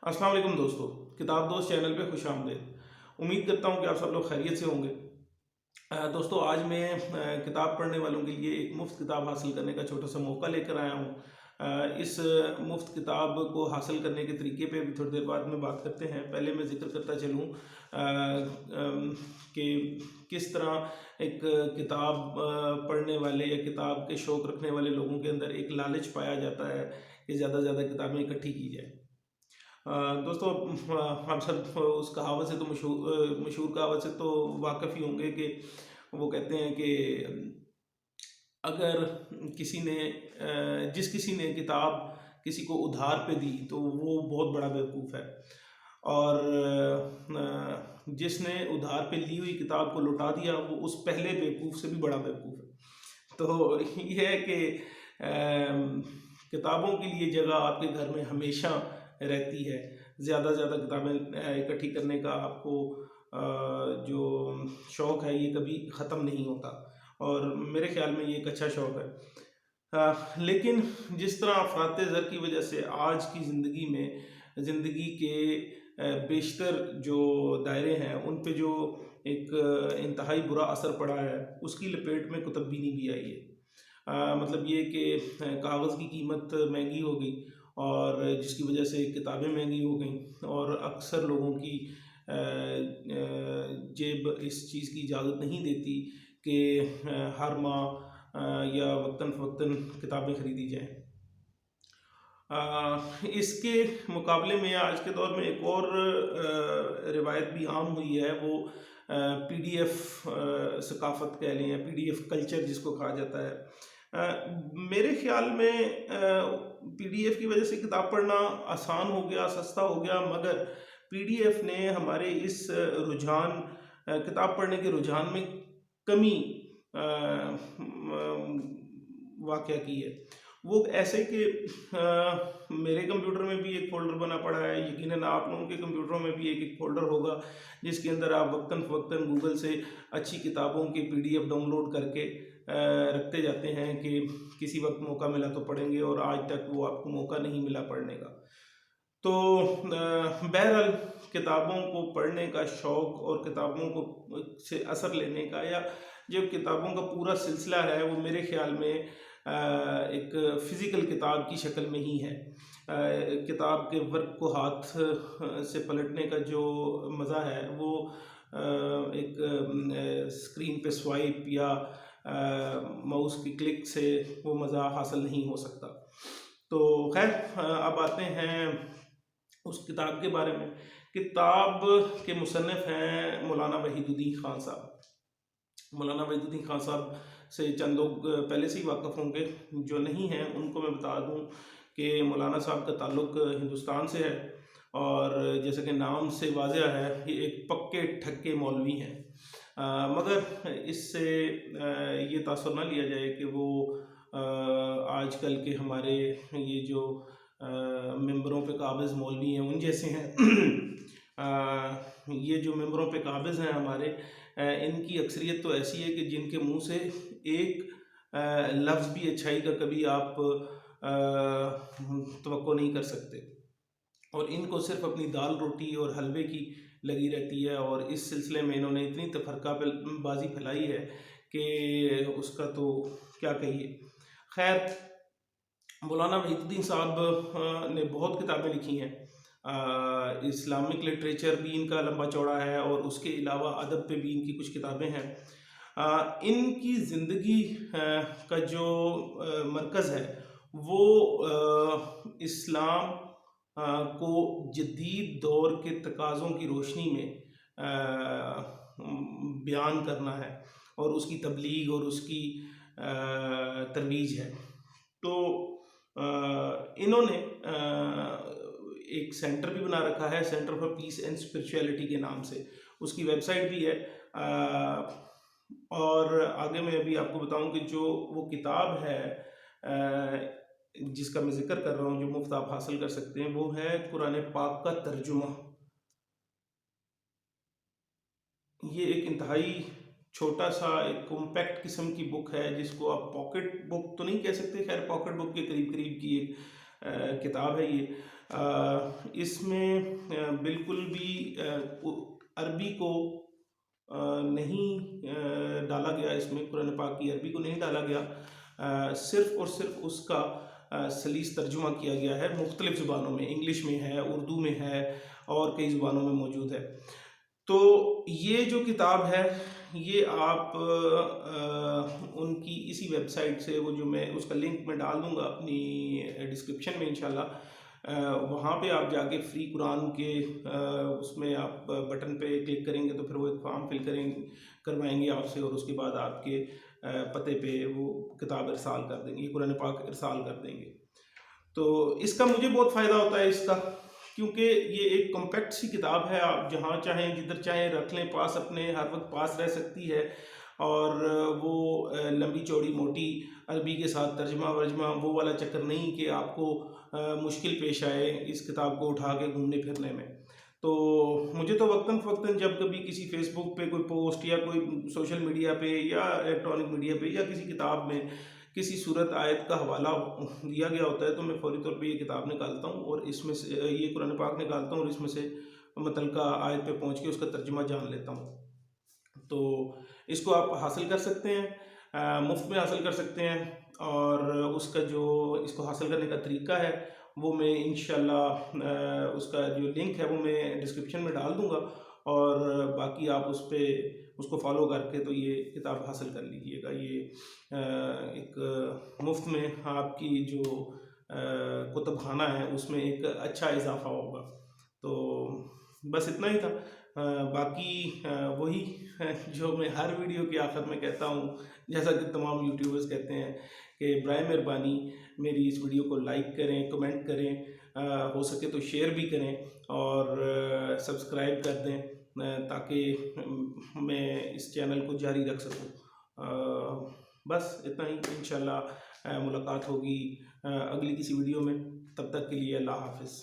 अस्सलाम वालेकुम दोस्तों, किताब दोस्त चैनल पे खुश आमदीद। उम्मीद करता हूँ कि आप सब लोग खैरियत से होंगे। दोस्तों आज मैं किताब पढ़ने वालों के लिए एक मुफ्त किताब हासिल करने का छोटा सा मौका लेकर आया हूँ। इस मुफ्त किताब को हासिल करने के तरीके पे भी थोड़ी देर बाद में बात करते हैं। पहले मैं ज़िक्र करता चलूँ कि किस तरह एक किताब पढ़ने वाले या किताब के शौक़ रखने वाले लोगों के अंदर एक लालच पाया जाता है कि ज़्यादा से ज़्यादा किताबें इकट्ठी की जाए। दोस्तों हम सब उस कहावत से तो मशहूर कहावत से तो वाकिफ़ ही होंगे कि वो कहते हैं कि अगर किसी ने जिस किसी ने किताब किसी को उधार पे दी तो वो बहुत बड़ा बेवकूफ़ है, और जिसने उधार पे ली हुई किताब को लौटा दिया वो उस पहले बेवकूफ़ से भी बड़ा बेवकूफ़ है। तो ये है कि किताबों के लिए जगह आपके घर में हमेशा रहती है। ज़्यादा से ज़्यादा किताबें इकट्ठी करने का आपको जो शौक़ है ये कभी ख़त्म नहीं होता, और मेरे ख़्याल में ये एक अच्छा शौक़ है। लेकिन जिस तरह अफ़रात ज़र की वजह से आज की ज़िंदगी में ज़िंदगी के बेशतर जो दायरे हैं उन पे जो एक इंतहाई बुरा असर पड़ा है, उसकी लपेट में कुतुबीनी भी आई है। मतलब ये कि कागज़ की कीमत महंगी हो गई, और जिसकी वजह से किताबें महंगी हो गई, और अक्सर लोगों की जेब इस चीज़ की इजाज़त नहीं देती कि हर माह या वक्तन फ़वक्तन किताबें ख़रीदी जाएँ। इसके मुकाबले में आज के दौर में एक और रिवायत भी आम हुई है, वो PDF सकाफ़त कह लें या PDF कल्चर जिसको कहा जाता है। मेरे ख़्याल में PDF की वजह से किताब पढ़ना आसान हो गया, सस्ता हो गया, मगर PDF ने हमारे इस रुझान किताब पढ़ने के रुझान में कमी वाक़या की है। वो ऐसे कि मेरे कंप्यूटर में भी एक फ़ोल्डर बना पड़ा है, यकीनन आप लोगों के कंप्यूटरों में भी एक फ़ोल्डर होगा जिसके अंदर आप वक्तन फ़वक्तन गूगल से अच्छी किताबों की PDF डाउनलोड करके रखते जाते हैं कि किसी वक्त मौका मिला तो पढ़ेंगे, और आज तक वो आपको मौका नहीं मिला पढ़ने का। तो बहरहाल किताबों को पढ़ने का शौक़ और किताबों को से असर लेने का, या जो किताबों का पूरा सिलसिला है, वो मेरे ख़्याल में एक फ़िज़िकल किताब की शक्ल में ही है। किताब के वर्क को हाथ से पलटने का जो मज़ा है वो एक स्क्रीन पे स्वाइप या माउस की क्लिक से वो मज़ा हासिल नहीं हो सकता। तो खैर अब आते हैं उस किताब के बारे में। किताब के मुसन्निफ़ हैं मौलाना वहीदुद्दीन ख़ान साहब। मौलाना वहीदुद्दीन ख़ान साहब से चंद लोग पहले से ही वाक़िफ़ होंगे, जो नहीं हैं उनको मैं बता दूं कि मौलाना साहब का ताल्लुक़ हिंदुस्तान से है, और जैसे कि नाम से वाज़ेह है ये एक पक्के ठक्के मौलवी हैं। मगर इससे ये तासुर ना लिया जाए कि वो आजकल के हमारे ये जो मेंबरों पे काबिज़ मौलवी हैं उन जैसे हैं। ये जो मेंबरों पे काबिज़ हैं हमारे, इनकी अक्सरियत तो ऐसी है कि जिनके मुंह से एक लफ्ज़ भी अच्छाई का कभी आप तवक्को नहीं कर सकते, और इनको सिर्फ़ अपनी दाल रोटी और हलवे की लगी रहती है, और इस सिलसिले में इन्होंने इतनी तफ़रक़ा बाज़ी फैलाई है कि उसका तो क्या कहिए। खैर, मौलाना वहीदुद्दीन साहब ने बहुत किताबें लिखी हैं। इस्लामिक लिटरेचर भी इनका लंबा चौड़ा है, और उसके अलावा अदब पे भी इनकी कुछ किताबें हैं। इनकी ज़िंदगी का जो मरकज़ है वो इस्लाम को जदीद दौर के तकाज़ों की रोशनी में बयान करना है, और उसकी तबलीग और उसकी तरवीज है। तो इन्होंने एक सेंटर भी बना रखा है, centre for piece and spirituality के नाम से, उसकी वेबसाइट भी है। और आगे मैं अभी आपको बताऊं कि जो वो किताब है जिसका मैं जिक्र कर रहा हूँ, जो मुफ्त आप हासिल कर सकते हैं, वो है कुरान पाक का तर्जुमा। ये एक इंतहाई छोटा सा एक कॉम्पैक्ट किस्म की बुक है, जिसको आप पॉकेट बुक तो नहीं कह सकते, खैर पॉकेट बुक के करीब करीब की एक किताब है ये। اس میں بالکل بھی عربی کو نہیں ڈالا گیا، اس میں قرآن پاک کی عربی کو نہیں ڈالا گیا، صرف اور صرف اس کا سلیس ترجمہ کیا گیا ہے مختلف زبانوں میں، انگلش میں ہے، اردو میں ہے، اور کئی زبانوں میں موجود ہے۔ تو یہ جو کتاب ہے یہ آپ ان کی اسی ویب سائٹ سے، وہ جو میں اس کا لنک میں ڈال دوں گا اپنی ڈسکرپشن میں انشاءاللہ، وہاں پہ آپ جا کے فری قرآن کے اس میں آپ بٹن پہ کلک کریں گے تو پھر وہ ایک فارم فل کروائیں گے آپ سے، اور اس کے بعد آپ کے پتے پہ وہ کتاب ارسال کر دیں گے، قرآن پاک ارسال کر دیں گے۔ تو اس کا مجھے بہت فائدہ ہوتا ہے اس کا، کیونکہ یہ ایک کمپیکٹ سی کتاب ہے، آپ جہاں چاہیں جدھر چاہیں رکھ لیں، پاس اپنے ہر وقت پاس رہ سکتی ہے، اور وہ لمبی چوڑی موٹی عربی کے ساتھ ترجمہ ورجمہ وہ والا چکر نہیں کہ آپ کو مشکل پیش آئے اس کتاب کو اٹھا کے گھومنے پھرنے میں۔ تو مجھے تو وقتاً فوقتاً جب کبھی کسی فیس بک پہ کوئی پوسٹ یا کوئی سوشل میڈیا پہ یا الیکٹرانک میڈیا پہ یا کسی کتاب میں کسی صورت آیت کا حوالہ دیا گیا ہوتا ہے تو میں فوری طور پہ یہ کتاب نکالتا ہوں، اور اس میں سے یہ قرآن پاک نکالتا ہوں، اور اس میں سے متعلقہ آیت پہ پہنچ کے اس کا ترجمہ جان لیتا ہوں۔ تو اس کو آپ حاصل کر سکتے ہیں، مفت میں حاصل کر سکتے ہیں، اور اس کا جو اس کو حاصل کرنے کا طریقہ ہے وہ میں انشاءاللہ اس کا جو لنک ہے وہ میں ڈسکرپشن میں ڈال دوں گا، اور باقی آپ اس پہ اس کو فالو کر کے تو یہ کتاب حاصل کر لیجئے گا۔ یہ ایک مفت میں آپ کی جو کتب خانہ ہے اس میں ایک اچھا اضافہ ہوگا۔ تو بس اتنا ہی تھا، باقی وہی جو میں ہر ویڈیو کے آخر میں کہتا ہوں، جیسا کہ تمام یوٹیوبرز کہتے ہیں کہ برائے مہربانی میری اس ویڈیو کو لائک کریں، کمنٹ کریں، ہو سکے تو شیئر بھی کریں، اور سبسکرائب کر دیں تاکہ میں اس چینل کو جاری رکھ سکوں۔ بس اتنا ہی، انشاءاللہ ملاقات ہوگی اگلی کسی ویڈیو میں، تب تک کے لیے اللہ حافظ۔